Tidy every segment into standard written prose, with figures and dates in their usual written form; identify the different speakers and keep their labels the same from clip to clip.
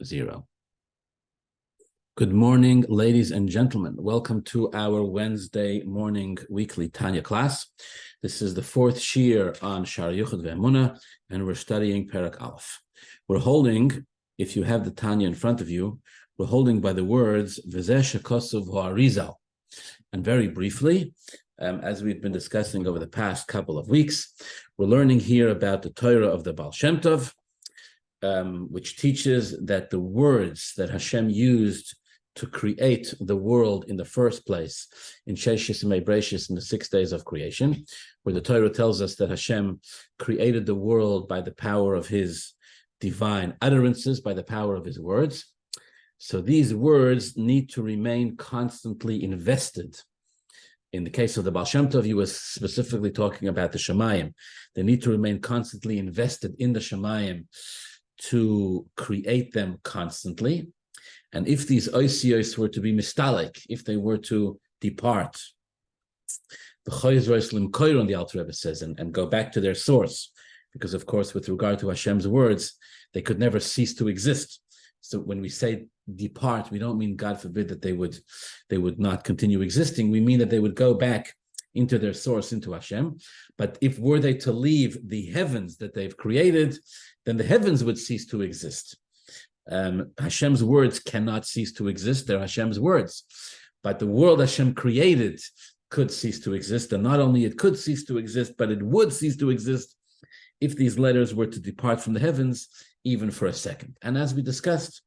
Speaker 1: 0. Good morning, ladies and gentlemen. Welcome to our Wednesday morning weekly Tanya class. This is the fourth Shaar on Shaar Hayichud ve'emunah, and we're studying Perek Aleph. We're holding, if you have the Tanya in front of you, we're holding by the words V'zeh shekosuv ha'arizal. And very briefly, as we've been discussing over the past couple of weeks, we're learning here about the Torah of the Baal Shem Tov, which teaches that the words that Hashem used to create the world in the first place in Sheshis Yemei Bereishis, in the 6 days of creation, where the Torah tells us that Hashem created the world by the power of his divine utterances, by the power of his words. So these words need to remain constantly invested. In the case of the Baal Shem Tov, he was specifically talking about the Shemayim. They need to remain constantly invested in the Shemayim to create them constantly. And if these oisiyos were to be mistalik, if they were to depart, the Chayzros Limkoiron, the Alter Rebbe says, and go back to their source, because of course, with regard to Hashem's words, they could never cease to exist. So when we say depart, we don't mean, God forbid, that they would not continue existing. We mean that they would go back into their source, into Hashem. But if were they to leave the heavens that they've created, then the heavens would cease to exist. Hashem's words cannot cease to exist. They're Hashem's words. But the world Hashem created could cease to exist. And not only it could cease to exist, but it would cease to exist if these letters were to depart from the heavens, even for a second. And as we discussed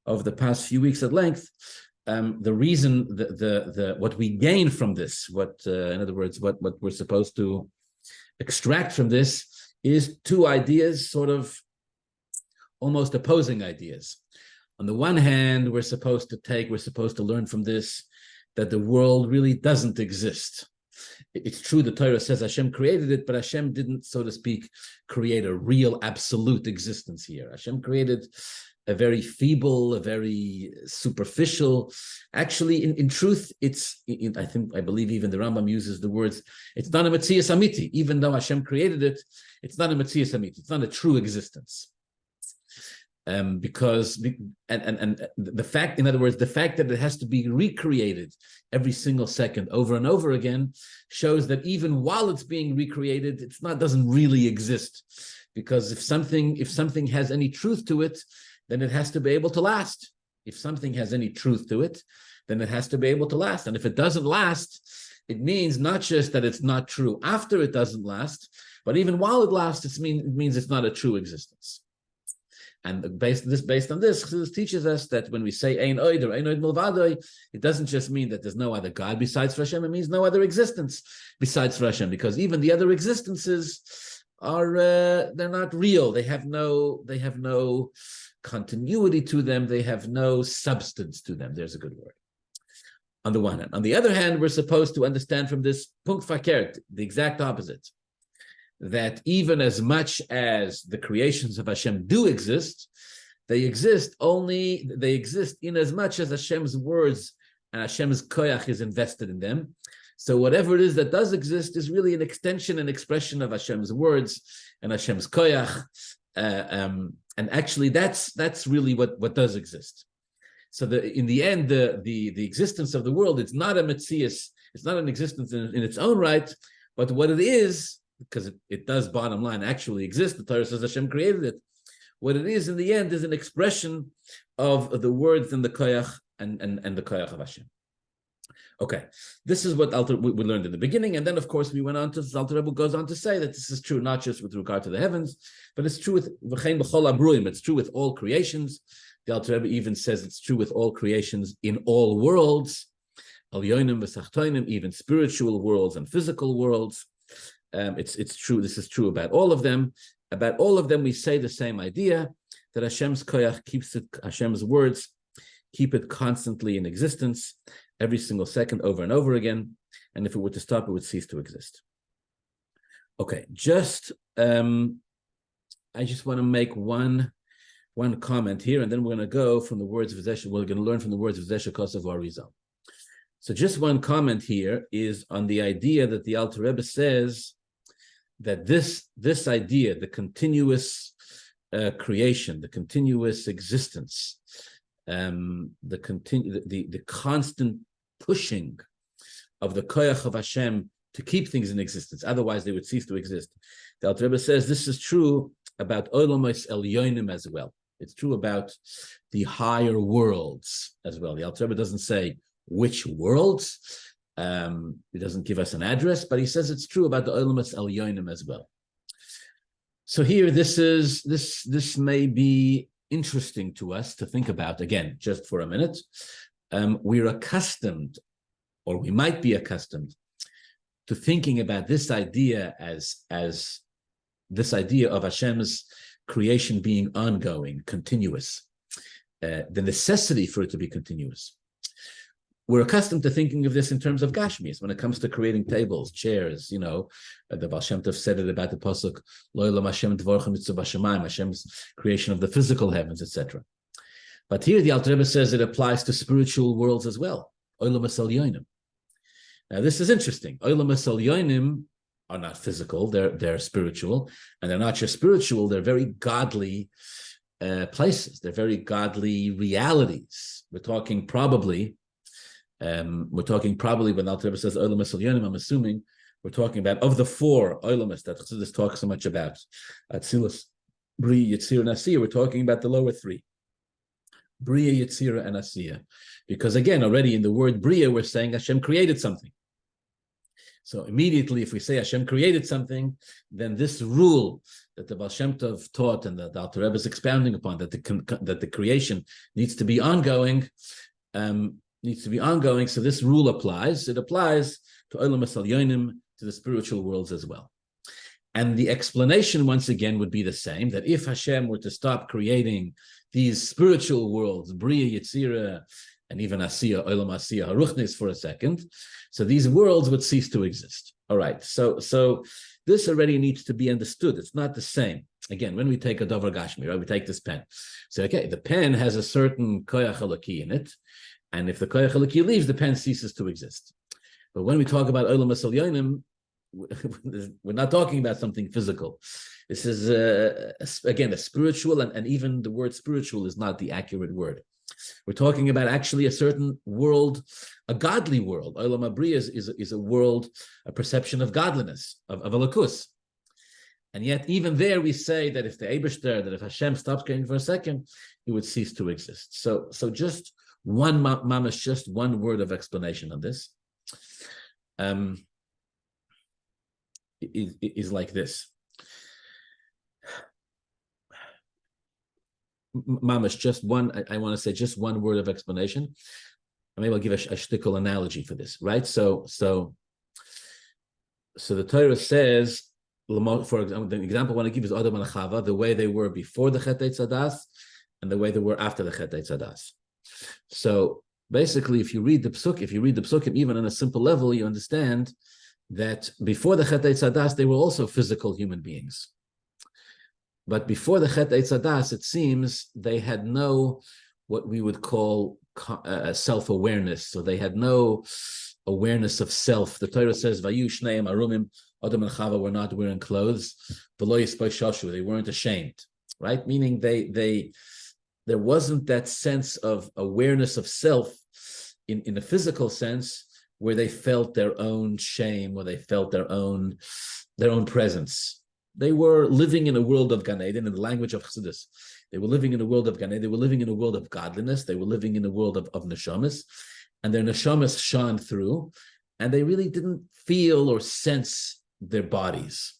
Speaker 1: over the past few weeks at length, the reason, what we gain from this, in other words, what we're supposed to extract from this, is two ideas, sort of almost opposing ideas. On the one hand, we're supposed to learn from this that the world really doesn't exist. It's true the Torah says Hashem created it, but Hashem didn't, so to speak, create a real absolute existence here. Hashem created a very feeble, a very superficial. Actually, in truth, I believe even the Rambam uses the words, it's not a Metzias Amiti. Even though Hashem created it, it's not a Metzias Amiti. It's not a true existence. Because the fact, in other words, the fact that it has to be recreated every single second over and over again shows that even while it's being recreated, doesn't really exist. Because if something has any truth to it, then it has to be able to last. If something has any truth to it, then it has to be able to last. And if it doesn't last, it means not just that it's not true after it doesn't last, but even while it lasts, it means it's not a true existence. And based on this, this teaches us that when we say Ein Oid or Ein Oid Milvadoi, it doesn't just mean that there's no other God besides Hashem. It means no other existence besides Hashem, because even the other existences are they're not real. They have no continuity to them. They have no substance to them. There's a good word. On the one hand. On the other hand, we're supposed to understand from this punkt verkehrt, the exact opposite, that even as much as the creations of Hashem do exist, they exist in as much as Hashem's words and Hashem's koyach is invested in them. So whatever it is that does exist is really an extension and expression of Hashem's words and Hashem's koyach. And actually, that's really what does exist. So in the end, the existence of the world, it's not a metzias, it's not an existence in its own right, but what it is, because it does, bottom line, actually exist. The Torah says Hashem created it. What it is in the end is an expression of the words and the koyach and the koyach of Hashem. Okay, this is what we learned in the beginning, and then of course we went on to, Alter Rebbe goes on to say that this is true not just with regard to the heavens, but it's true with v'chein b'chol abruim. It's true with all creations. The Alter Rebbe even says it's true with all creations in all worlds, alionim v'sachtoinim, even spiritual worlds and physical worlds. It's true. This is true about all of them. About all of them, we say the same idea, that Hashem's koyach keeps it, Hashem's words keep it constantly in existence, every single second, over and over again. And if it were to stop, it would cease to exist. Okay, I just want to make one comment here, and then we're going to go from the words of V'zeh. We're going to learn from the words of V'zeh shekosuv ha'arizal. So just one comment here is on the idea that the Alter Rebbe says that this idea, the continuous creation, the continuous existence, the constant pushing of the koyach of Hashem to keep things in existence, otherwise they would cease to exist. The Alter Rebbe says this is true about Olamos Alionim as well. It's true about the higher worlds as well. The Alter Rebbe doesn't say which worlds. He doesn't give us an address, but he says it's true about the Olamos Alionim as well. So here, this may be interesting to us to think about again, just for a minute. We're accustomed, or we might be accustomed, to thinking about this idea as this idea of Hashem's creation being ongoing, continuous, the necessity for it to be continuous. We're accustomed to thinking of this in terms of Gashmis, when it comes to creating tables, chairs, the Baal Shem Tov said it about the Pasuk, Lo Elam Hashem Dvorcha Mitzvah B'Shamayim, Hashem's creation of the physical heavens, etc. But here the Alter Rebbe says it applies to spiritual worlds as well, Olamas Alyonim. Now this is interesting. Olamas Alyonim are not physical, they're spiritual, and they're not just spiritual, they're very godly places, they're very godly realities. We're talking probably when Alter Rebbe says Olamas Alyonim, I'm assuming we're talking about, of the four Olamas that Chassidus talks so much about, Atzilus, Bria, Yetzirah, and Asiya, we're talking about the lower three, Bria, Yetzirah, and Asiya. Because again, already in the word Bria, we're saying Hashem created something. So immediately, if we say Hashem created something, then this rule that the Baal Shem Tov taught and that the Alter Rebbe is expounding upon, that the creation needs to be ongoing, so this rule applies. It applies to Olamas Alyonim, to the spiritual worlds as well. And the explanation, once again, would be the same, that if Hashem were to stop creating these spiritual worlds, Bria, Yetzirah, and even Asiya, Olam Asiya, Haruchnis for a second, so these worlds would cease to exist. All right, so this already needs to be understood. It's not the same. Again, when we take a Dover Gashmi, right, we take this pen. So, okay, the pen has a certain Koyach Elokei in it, and if the Koyach Elokei leaves, the pen ceases to exist. But when we talk about Olamas Alyonim, we're not talking about something physical. This is, again, a spiritual, and even the word spiritual is not the accurate word. We're talking about actually a certain world, a godly world. Olam Abriya is a world, a perception of godliness, of Elokus. And yet, even there, we say that if the Eibishter, that if Hashem stops creating for a second, it would cease to exist. So just one mamash, just one word of explanation on this. Is like this. Mamash, just one, I want to say just one word of explanation. Maybe I'll give a shtickle analogy for this, right? So the Torah says, for example, the example I want to give is Adam and Chava, the way they were before the Chet Eitzadas and the way they were after the Chet Eitzadas. So basically, if you read the psukim, even on a simple level, you understand that before the Chet Eitzadas, they were also physical human beings. But before the Chet Eitzadas, it seems they had no, what we would call self-awareness. So they had no awareness of self. The Torah says, Vayu shneim arumim, Adam and Chava were not wearing clothes. V'lo yispoi shoshu, they weren't ashamed, right? Meaning there wasn't that sense of awareness of self in a physical sense where they felt their own shame, or they felt their own presence. They were living in a world of Gan Eden, in the language of Chassidus. They were living in a world of Gan Eden. They were living in a world of godliness. They were living in a world of neshamas, and their neshamas shone through, and they really didn't feel or sense their bodies.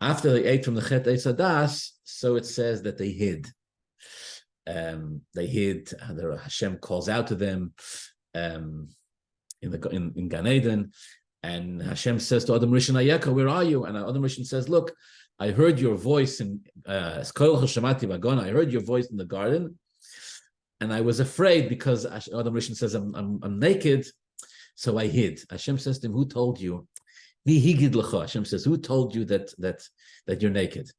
Speaker 1: After they ate from the Chet Eitzadas, so it says that they hid. They hid. Hashem calls out to them in Gan Eden. And Hashem says to Adam Rishon Ayeka, where are you? And Adam Rishon says, look, I heard your voice in I heard your voice in the garden, and I was afraid because Adam Rishon says, I'm naked, so I hid. Hashem says to him, who told you? Hashem says, who told you that you're naked?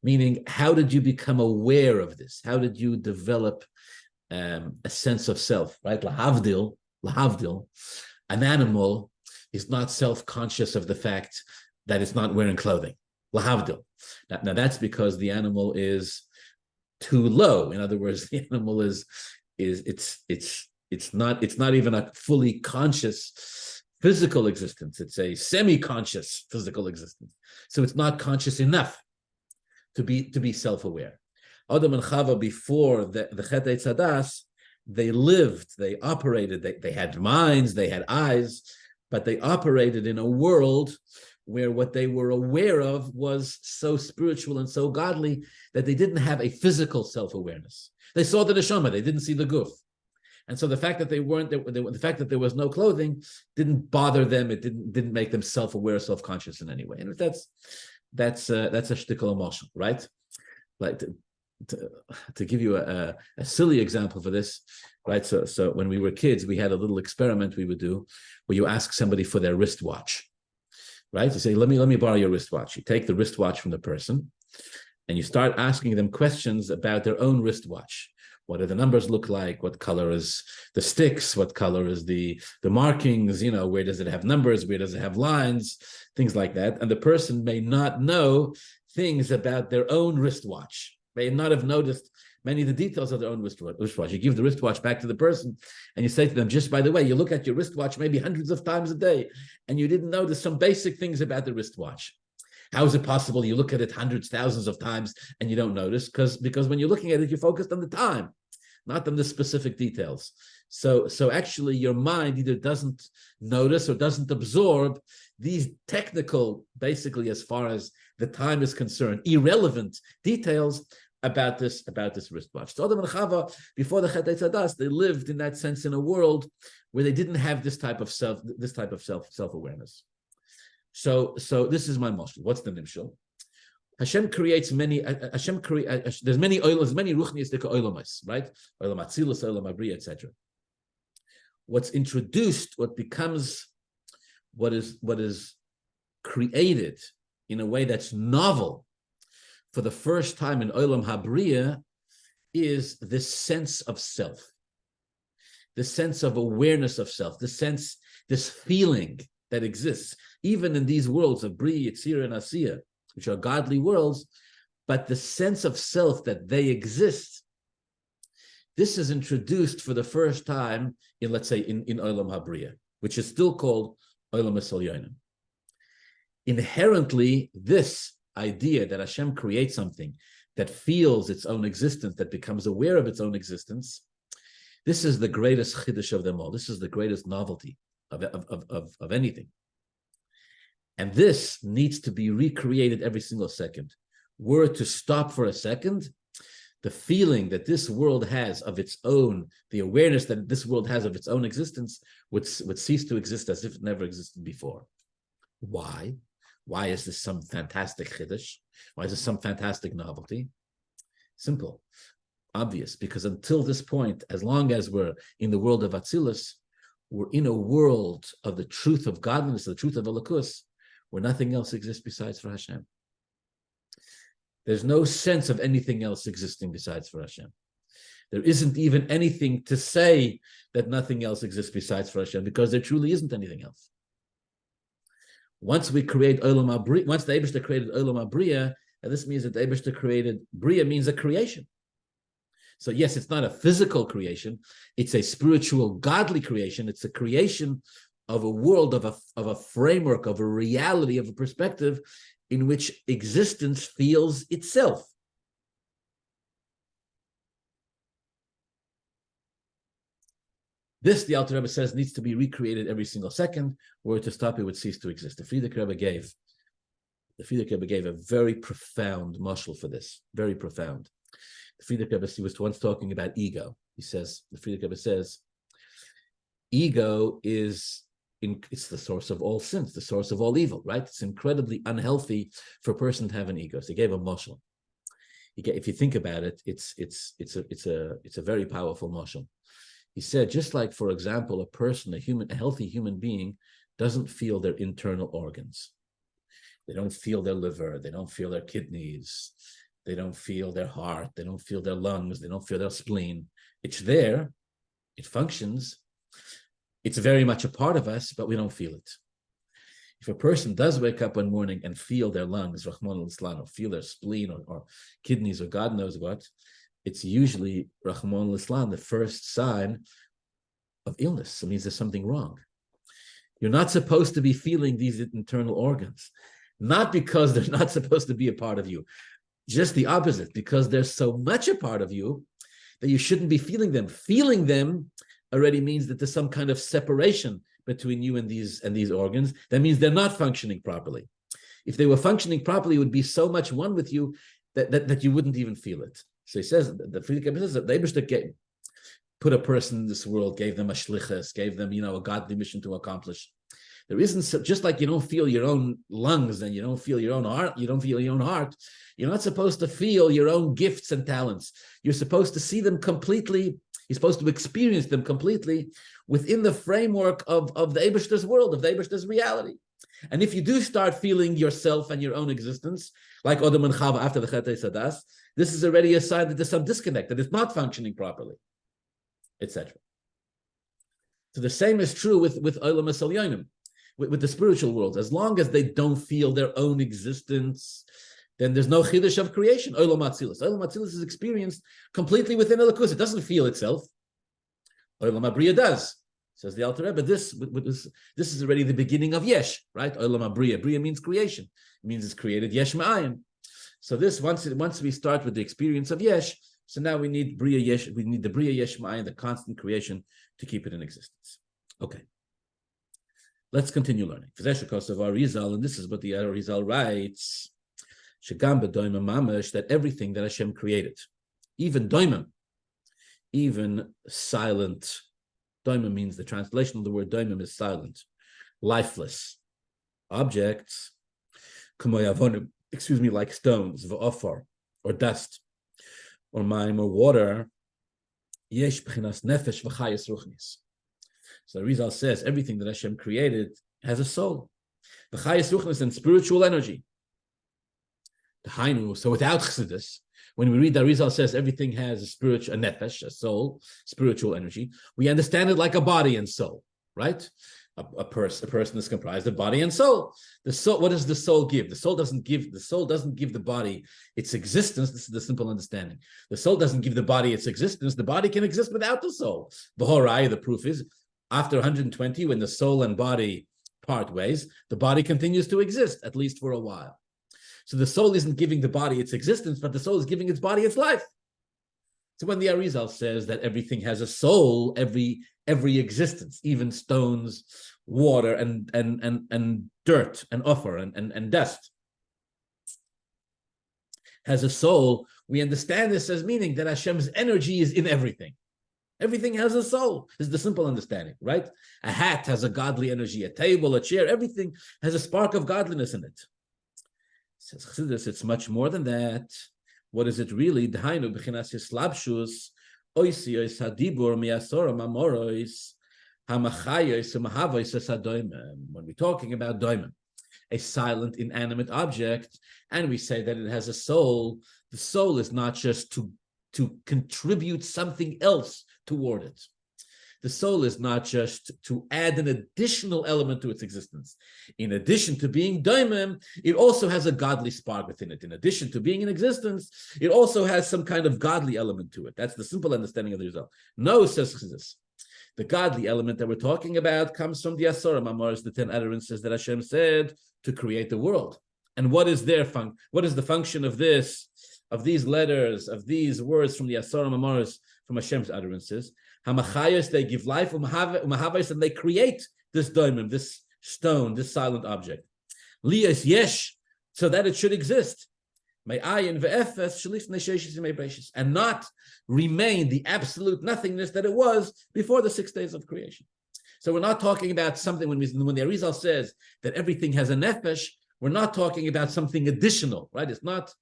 Speaker 1: Meaning, how did you become aware of this? How did you develop a sense of self, right? Lahavdil, an animal is not self-conscious of the fact that it's not wearing clothing. Lahavdil. Now that's because the animal is too low. In other words, the animal is it's not even a fully conscious physical existence. It's a semi-conscious physical existence. So it's not conscious enough to be self-aware. Adam and Chava, before the Chet Eitzadas, they lived, they operated, they had minds, they had eyes, but they operated in a world where what they were aware of was so spiritual and so godly that they didn't have a physical self-awareness. They saw the neshama, they didn't see the guf. And so the fact that the fact that there was no clothing didn't bother them. It didn't make them self-aware, self-conscious in any way. And that's a shtickle emotion, right? Like to give you a silly example for this, right? So when we were kids, we had a little experiment we would do where you ask somebody for their wristwatch, right? You say, let me borrow your wristwatch. You take the wristwatch from the person and you start asking them questions about their own wristwatch. What do the numbers look like? What color is the sticks? What color is the markings? Where does it have numbers? Where does it have lines? Things like that. And the person may not know things about their own wristwatch. May not have noticed many of the details of their own wristwatch. You give the wristwatch back to the person and you say to them, just by the way, you look at your wristwatch maybe hundreds of times a day and you didn't notice some basic things about the wristwatch. How is it possible you look at it hundreds, thousands of times and you don't notice? Because when you're looking at it, you're focused on the time, not on the specific details. So actually your mind either doesn't notice or doesn't absorb these technical, basically as far as the time is concerned, irrelevant details about this wristwatch. So Adam and Chava, before the Chet Eitzadas, they lived in that sense in a world where they didn't have this type of self-awareness. So this is my mashal. What's the nimshal? Hashem creates many. There's many ruchniistic oilamos, right? Olam atzilus, olam abriya, etc. What's introduced, what becomes, what is created in a way that's novel for the first time in olam habriya is this sense of self, this sense of awareness of self, this feeling that exists even in these worlds of Bri, Yitzira, and Asiya, which are godly worlds, but the sense of self that they exist, this is introduced for the first time in, let's say, in Olam HaBriya, which is still called Olam Alionim. Inherently, this idea that Hashem creates something that feels its own existence, that becomes aware of its own existence, this is the greatest chiddush of them all. This is the greatest novelty of anything. And this needs to be recreated every single second. Were it to stop for a second, the feeling that this world has of its own, the awareness that this world has of its own existence would cease to exist as if it never existed before. Why? Why is this some fantastic chiddush? Why is this some fantastic novelty? Simple, obvious, because until this point, as long as we're in the world of Atzilus, we're in a world of the truth of godliness, the truth of Elokus, where nothing else exists besides for Hashem. There's no sense of anything else existing besides for Hashem. There isn't even anything to say that nothing else exists besides for Hashem, because there truly isn't anything else. Once we create Olam HaBriya, once the Eibishter created Olam HaBriya, and this means that the Eibishter created, Briya means a creation. So yes, it's not a physical creation, it's a spiritual, godly creation. It's a creation of a world, of a framework, of a reality, of a perspective in which existence feels itself. This, the Alter Rebbe says, needs to be recreated every single second. Were it to stop, it would cease to exist. The Frierdiker Rebbe gave a very profound mashal for this, very profound. The Frierdiker Rebbe, he was once talking about ego. He says, the Frierdiker Rebbe says, ego it's the source of all sins, the source of all evil, right? It's incredibly unhealthy for a person to have an ego. So he gave a mashal. If you think about it, it's a very powerful mashal. He said, just like, for example, a healthy human being doesn't feel their internal organs. They don't feel their liver, they don't feel their kidneys, they don't feel their heart, they don't feel their lungs, they don't feel their spleen. It's there, it functions, it's very much a part of us, but we don't feel it. If a person does wake up one morning and feel their lungs, Rahman al-Islam, or feel their spleen or kidneys or God knows what, it's usually, Rahman al-Islam, the first sign of illness. It means there's something wrong. You're not supposed to be feeling these internal organs, not because they're not supposed to be a part of you, just the opposite, because they're so much a part of you that you shouldn't be feeling them. Feeling them already means that there's some kind of separation between you and these organs. That means they're not functioning properly. If they were functioning properly, it would be so much one with you that you wouldn't even feel it. So he says, the Friedrich Rebbe says that they put a person in this world, gave them a shlichus, gave them, a godly mission to accomplish. There isn't, just like you don't feel your own lungs and you don't feel your own heart, you're not supposed to feel your own gifts and talents. You're supposed to see them completely. You're supposed to experience them completely within the framework of the Eibishter's world, of the Eibishter's reality. And if you do start feeling yourself and your own existence, like Adam and Chava after the Chetei Sadas, this is already a sign that there's some disconnect, that it's not functioning properly, etc. So the same is true with Olamos Alionim, with the spiritual world. As long as they don't feel their own existence, then there's no chiddush of creation. Olam Atzilus. Olam Atzilus is experienced completely within Elokus. It doesn't feel itself. Olam Abriya does. Says the Alter Rebbe, this is already the beginning of Yesh, right? Olam Abriya. Briya means creation. It means it's created Yesh Ma'ayin. So this, once we start with the experience of Yesh, so now we need Briya Yesh, we need the Briya Yesh Ma'ayin, the constant creation, to keep it in existence. Okay. Let's continue learning. And this is what the Arizal writes, that everything that Hashem created, even doimim, even silent, doimim means, the translation of the word doimim is silent, lifeless objects, like stones, v'ofar, or dust, or maim, or water, yesh b'chinas nefesh v'chayis ruchnis. So Rizal says everything that Hashem created has a soul, v'chayis ruchnis, and spiritual energy. So without chassidus, when we read that Rizal says everything has a nefesh, a soul, spiritual energy, we understand it like a body and soul, right? A person is comprised of body and soul. The soul, what does the soul give? The soul doesn't give the body its existence. This is the simple understanding. The soul doesn't give the body its existence. The body can exist without the soul. The proof is, after 120, when the soul and body part ways, the body continues to exist, at least for a while. So the soul isn't giving the body its existence, but the soul is giving its body its life. So when the Arizal says that everything has a soul, every existence, even stones, water, and dirt, and offer, and dust, has a soul, we understand this as meaning that Hashem's energy is in everything. Everything has a soul. This is the simple understanding, right? A hat has a godly energy, a table, a chair, everything has a spark of godliness in it. Says Chassidus, it's much more than that. What is it really? When we're talking about doimim, a silent, inanimate object, and we say that it has a soul, the soul is not just to contribute something else toward it. The soul is not just to add an additional element to its existence. In addition to being doimim, it also has a godly spark within it. In addition to being in existence, it also has some kind of godly element to it. That's the simple understanding of the result. No, says Chassidus, the godly element that we're talking about comes from the Asara Mamars, the 10 utterances that Hashem said to create the world. And what is what is the function of this, of these letters, of these words from the Asara Mamars, from Hashem's utterances? Hamachayos, they give life, umahavos, and they create this doimim, this stone, this silent object. Liyas yesh, so that it should exist. And not remain the absolute nothingness that it was before the 6 days of creation. So we're not talking about something, when the Arizal says that everything has a nefesh, we're not talking about something additional, right? It's not,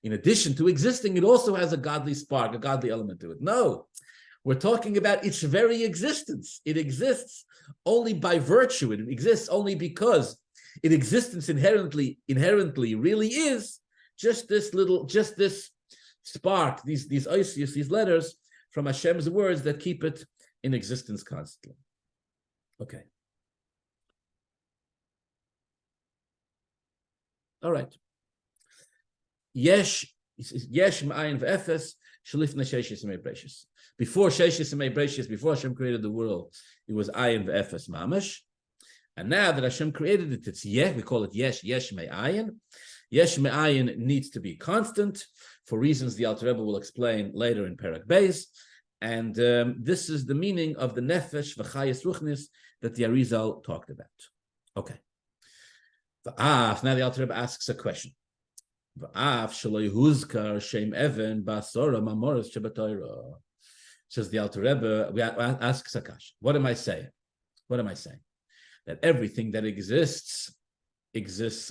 Speaker 1: in addition to existing, it also has a godly spark, a godly element to it. No. We're talking about its very existence. It exists only by virtue. It exists only because its existence inherently really is just this spark, these oisius, these letters from Hashem's words that keep it in existence constantly. Okay. All right. Yesh ma'ayin v'efes shalifnei sheishis yemei breshis. Before sheishis yemei breshis, before Hashem created the world, it was ayin v'efes mamash. And now that Hashem created it, it's yeh. We call it yesh me'ayin. Yesh me'ayin needs to be constant for reasons the Alter Rebbe will explain later in Perek Beis. And this is the meaning of the nefesh v'chayis ruchnis that the Arizal talked about. Okay. Now the Alter Rebbe asks a question. Says the Alter Rebbe, we ask Sakash, what am I saying? What am I saying? That everything that exists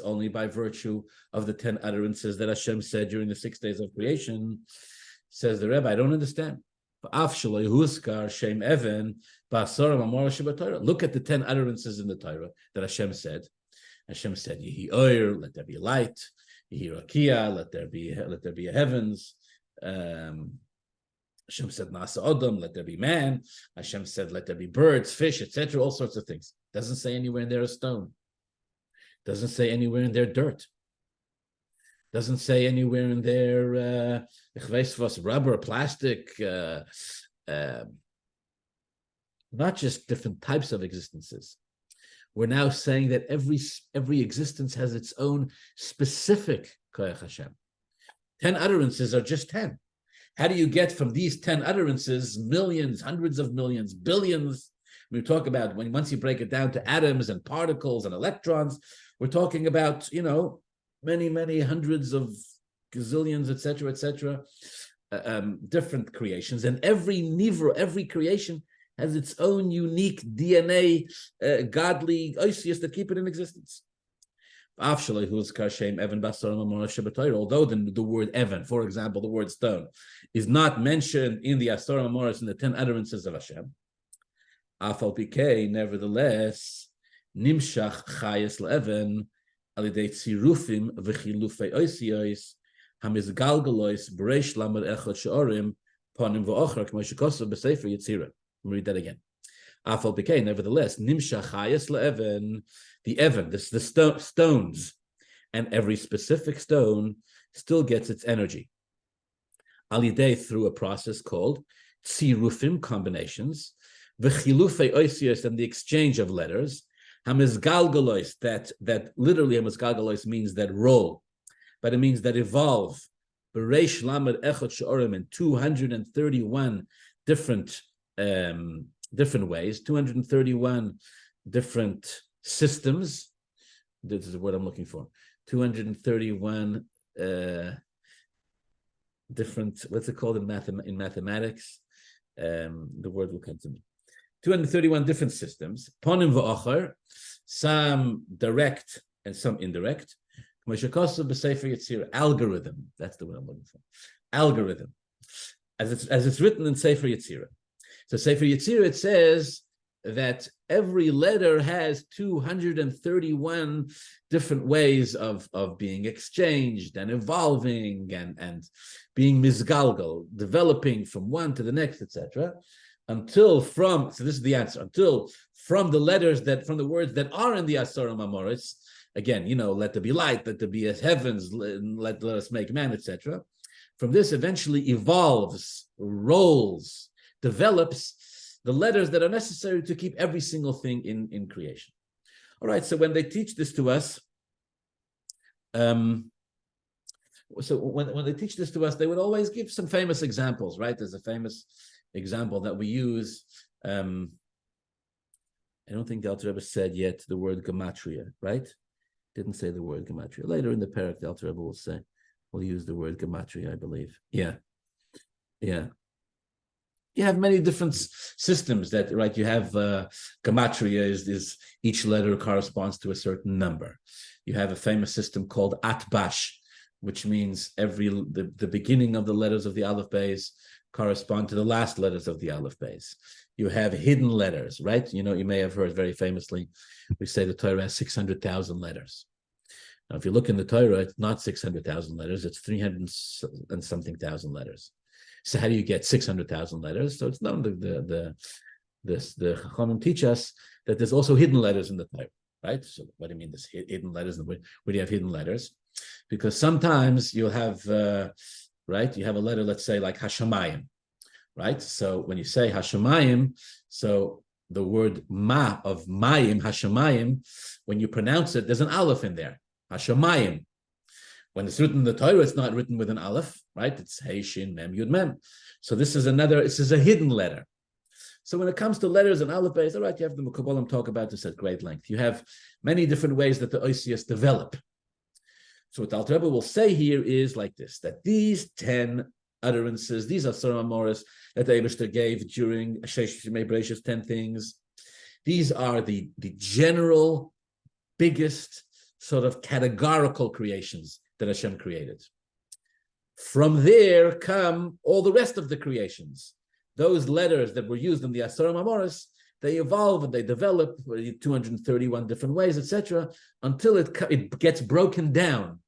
Speaker 1: only by virtue of the 10 utterances that Hashem said during the 6 days of creation. Says the Rebbe, I don't understand. Look at the 10 utterances in the Torah that Hashem said. Hashem said, Yehi oir, let there be light. Yehi rakia, let there be a heavens. Hashem said, Nasa Adam, let there be man. Hashem said, let there be birds, fish, etc., all sorts of things. Doesn't say anywhere in there a stone. Doesn't say anywhere in there dirt. Doesn't say anywhere in there rubber, plastic, not just different types of existences. We're now saying that every existence has its own specific koyach Hashem. 10 utterances are just 10. How do you get from these 10 utterances millions, hundreds of millions, billions? We talk about once you break it down to atoms and particles and electrons, we're talking about, many, many hundreds of gazillions, etc., different creations. And every nivra, every creation has its own unique DNA, godly oisius that keep it in existence. Although the word Evan, for example, the word stone, is not mentioned in the Asara Mamoros in the 10 utterances of Hashem, nevertheless, Nimshach Chayes Le'evan Alidei Tzirufim V'chilufei Oisios Hamizgalgalois B'reish Lamed Echad She'orim Ponim V'ochra K'mo shekosav b'Sefer Yetzirah. Let me read that again. Afal B'kei, nevertheless, Nimshach Chayes Le'evan, the Evan, the stones, and every specific stone still gets its energy. Alidei, through a process called Tzirufim, combinations, V'chilufei Oisios, and the exchange of letters, Hamizgalgalois, that literally Hamizgalgalois means that roll, but it means that evolve. B'reish lamed echad she'orim, in 231 different ways, 231 different systems. This is what I'm looking for. 231 different, what's it called in mathematics? The word will come to me. 231 different systems, ponim v'ocher, some direct and some indirect. Algorithm, that's the word I'm looking for. Algorithm, as it's written in Sefer Yetzirah. So Sefer Yetzirah, it says that every letter has 231 different ways of being exchanged and evolving and being mizgalgal, developing from one to the next, etc. So this is the answer, until from the words that are in the Asara Mamoros, again, let there be light, let there be heavens, let us make man, etc. From this eventually evolves, rolls, develops the letters that are necessary to keep every single thing in creation. All right, so when they teach this to us, when they teach this to us, they would always give some famous examples, right? There's a famous example that we use. I don't think the Alter Rebbe said yet the word gematria, right? Didn't say the word gematria. Later in the parak, the Alter Rebbe will use the word gematria, I believe. Yeah. You have many different systems that, right? You have gematria is each letter corresponds to a certain number. You have a famous system called atbash, which means the beginning of the letters of the Aleph Beis correspond to the last letters of the Aleph Beis. You have hidden letters, right? You may have heard very famously, we say the Torah has 600,000 letters. Now, if you look in the Torah, it's not 600,000 letters, it's 300 and something thousand letters. So how do you get 600,000 letters? So it's known the Chachamim teach us that there's also hidden letters in the Torah, right? So what do you mean there's hidden letters? Where do you have hidden letters? because sometimes you'll have, right, you have a letter, let's say like Hashamayim, right? So when you say Hashamayim, so the word ma of mayim, Hashamayim, when you pronounce it, there's an aleph in there, Hashamayim. When it's written in the Torah, it's not written with an aleph, right? It's Hey, Shin, Mem, Yud, Mem. So this is a hidden letter. So when it comes to letters and aleph base, all right, you have the Mekubalim talk about this at great length. You have many different ways that the Oisius develop. So what Alter Rebbe will say here is like this, that these 10 utterances, these are Asara Mamoros that the Eibishter gave during Sheish Yemei Bereishis, 10 things. These are the general, biggest sort of categorical creations that Hashem created. From there come all the rest of the creations. Those letters that were used in the Asara Mamoros, they evolve and they develop 231 different ways, etc., until it gets broken down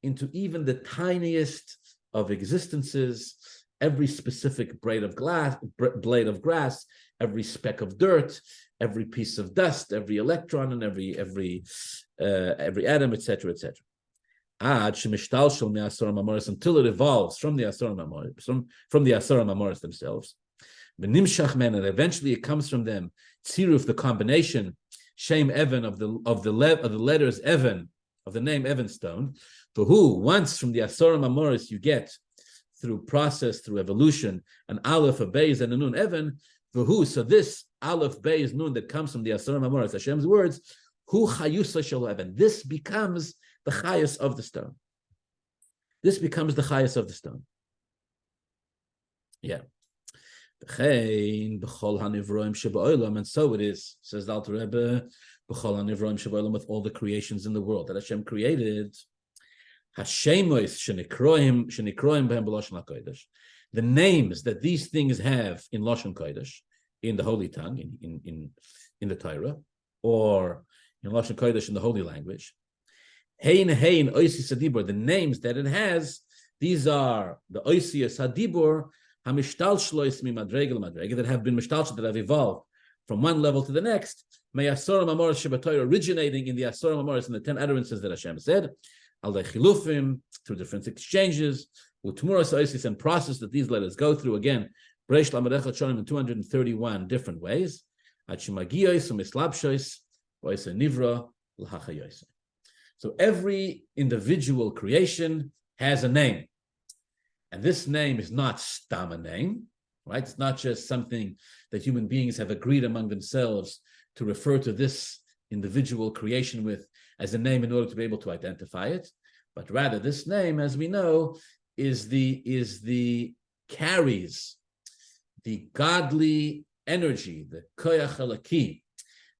Speaker 1: into even the tiniest of existences, every specific blade of grass, every speck of dirt, every piece of dust, every electron, and every atom, etc., etc. Until it evolves from the Asara Mamoros themselves. And eventually it comes from them. Tziruf, the combination, Shem Evan of the letters Evan, of the name Evan stone. For who, once from the Asara Mamoros you get through process, through evolution, an Aleph, a Beis, and a Nun Evan. For who, so this Aleph, Beis, Nun that comes from the Asara Mamoros, Hashem's words, who Chayusa shel Evan. This becomes the Chayus of the stone. This becomes the Chayus of the stone. Yeah. And so it is, says the Alter Rebbe, with all the creations in the world that Hashem created. The names that these things have in Lashon Kodesh, in the Holy Tongue, in the Torah, or in Lashon Kodesh in the Holy Language. The names that it has, these are the Oisius Hadibur, that have been mishtalshel, that have evolved from one level to the next, originating in the Asara Mamoros, in the 10 utterances that Hashem said, al chilufim, through different exchanges, utmuras oisis, and process that these letters go through, again, in 231 different ways. So every individual creation has a name. And this name is not stam a name, right? It's not just something that human beings have agreed among themselves to refer to this individual creation with as a name in order to be able to identify it, but rather this name, as we know, carries the godly energy, the koyach halaki,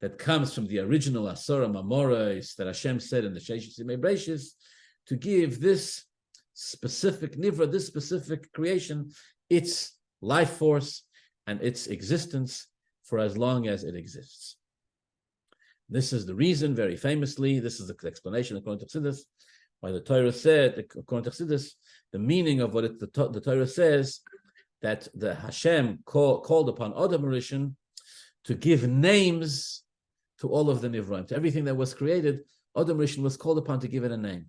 Speaker 1: that comes from the original Asara Mamoros that Hashem said in the Sheish Yemei Bereishis, to give this specific nivra, this specific creation, its life force and its existence for as long as it exists. This is the reason, very famously, this is the explanation according to Chassidus, why the Torah said, according to Chassidus, the meaning of what the Torah says, that the Hashem called upon Adam Rishon to give names to all of the Nivraim, to everything that was created. Adam Rishon was called upon to give it a name.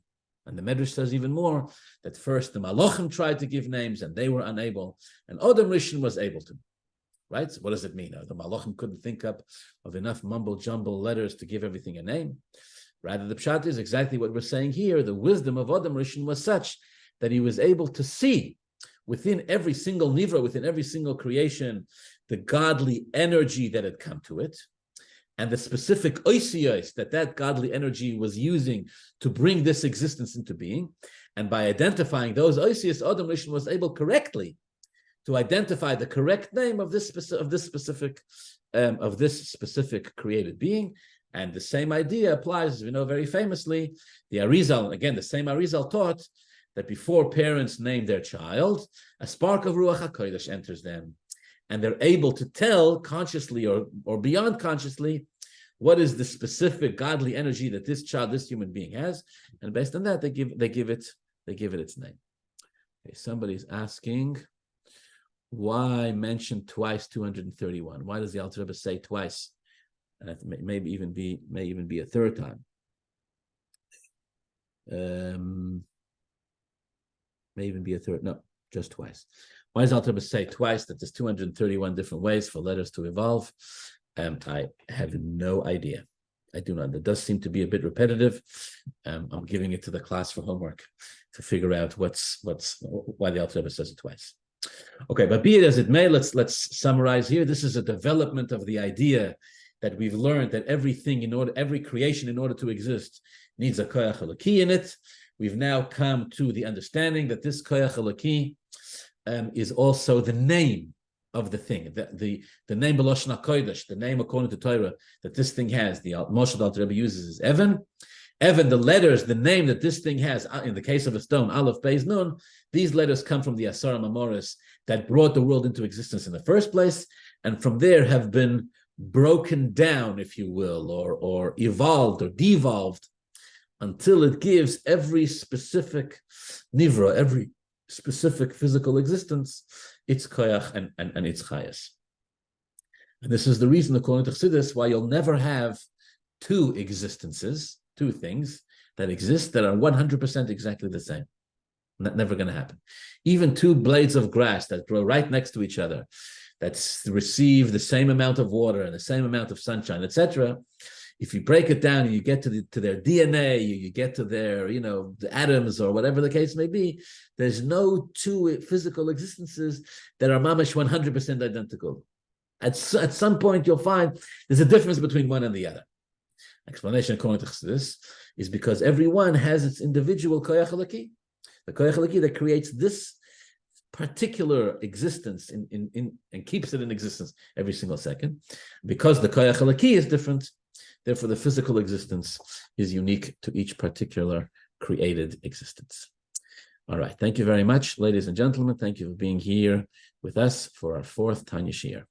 Speaker 1: And the Medrash says even more, that first the Malachim tried to give names and they were unable, and Adam Rishon was able to. Right? So what does it mean? The Malachim couldn't think up of enough mumble-jumble letters to give everything a name. Rather, the pshat is exactly what we're saying here. The wisdom of Adam Rishon was such that he was able to see within every single nivra, within every single creation, the godly energy that had come to it, and the specific oisiyos that godly energy was using to bring this existence into being. And by identifying those oisiyos, Adam Rishon was able correctly to identify the correct name of this specific created being. And the same idea applies, as we know very famously, the Arizal. Again, the same Arizal taught that before parents name their child, a spark of Ruach HaKodesh enters them, and they're able to tell consciously or beyond consciously what is the specific godly energy that this child, this human being has, and based on that, they give it its name. Okay, somebody's asking, why mention twice 231? Why does the Alter Rebbe say twice? And it may even be a third time. May even be a third. No, just twice. Why does Alter Rebbe say twice that there's 231 different ways for letters to evolve? I have no idea. I do not. It does seem to be a bit repetitive. I'm giving it to the class for homework to figure out why the Alter Rebbe says it twice. Okay, but be it as it may, let's summarize here. This is a development of the idea that we've learned that every creation in order to exist needs a koyach elokי in it. We've now come to the understanding that this koyach elokי is also the name of the thing, the name b'loshen hakodesh, the name according to Torah that this thing has. The Moshe Alter Rebbe uses is Evan. Evan, the letters, the name that this thing has, in the case of a stone, Aleph, Beis, Nun, these letters come from the Asara Mamoros that brought the world into existence in the first place, and from there have been broken down, if you will, or evolved or devolved until it gives every specific nivra, every specific physical existence, its koyach and its chayas. And this is the reason, according to Chassidus, why you'll never have two existences, two things that exist that are 100% exactly the same. Never going to happen. Even two blades of grass that grow right next to each other, that receive the same amount of water and the same amount of sunshine, etc. If you break it down and you get to their DNA, you get to their, the atoms or whatever the case may be, there's no two physical existences that are mamash 100% identical. At some point, you'll find there's a difference between one and the other. Explanation according to this is because every one has its individual koyach elokי. The koyach elokי that creates this particular existence and keeps it in existence every single second. Because the koyach elokי is different, therefore the physical existence is unique to each particular created existence. All right. Thank you very much, ladies and gentlemen. Thank you for being here with us for our fourth Tanya Shiur.